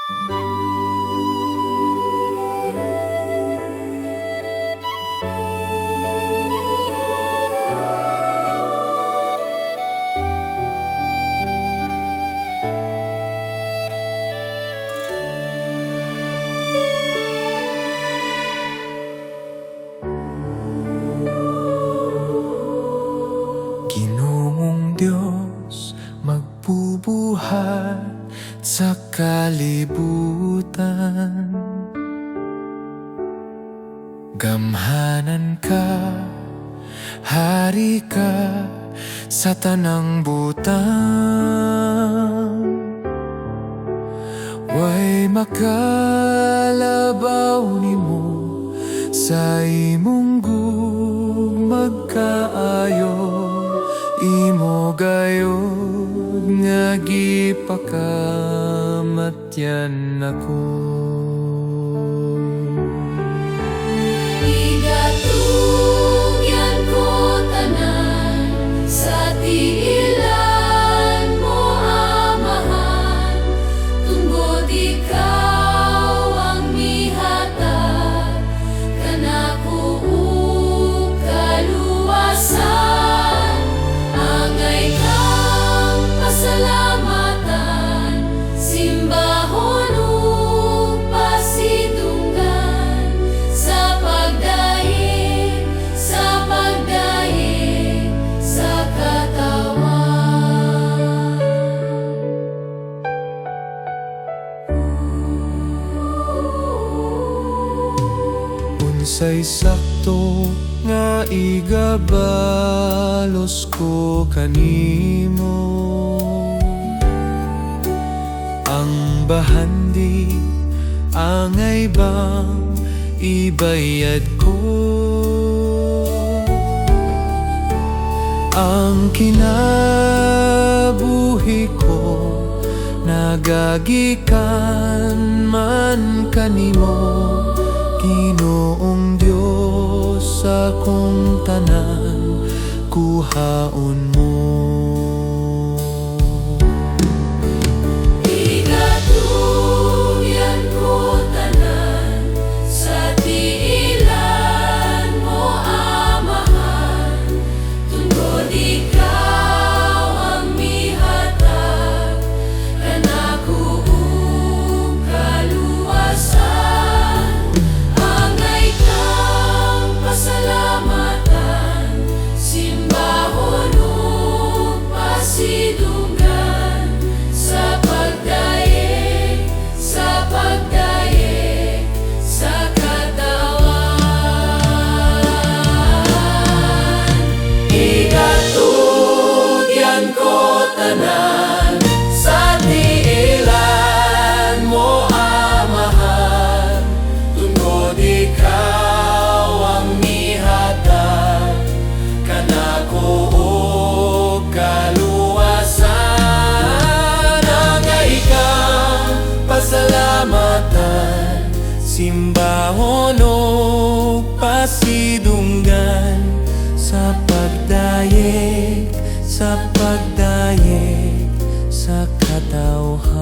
Ginoong Diyos, magbubuhat sa kalibutan. Gamhanan ka, hari ka sa tanang butang. Way makalabaw nimo sa imong magkaayo. Imo gayod nga gipakamatyan ako. Igatugyan ko tanan sa tiilan mo, Amahan, tungod ikaw ang mihatag kanako ug kaluwasan. Angay kang pasalamatan, simbahon ug pasidunggan sa pagdaig sa katawan. Unsay sakto nga igabalos ko kanimo, ang bahandi angay bang ibayad ko? Ang kinabuhi ko nagagikan man kanimo, Ginoong Diyos, akong tanan kuhaon mo. Igatugyan ko tanan sa tiilan mo, Amahan, tungod ikaw ang mihatag kanako ug kaluwasan. Angay kang pasalamatan, simbahon ug pasidunggan sa pagdaig sa katawan. Igatugyan ko tanan sa tiilan mo, Amahan, tungod ikaw ang mihatag kanako ug kaluwasan. Angay kang pasalamatan, simbahon ug pasidunggan sa pagdaig sa katawhan.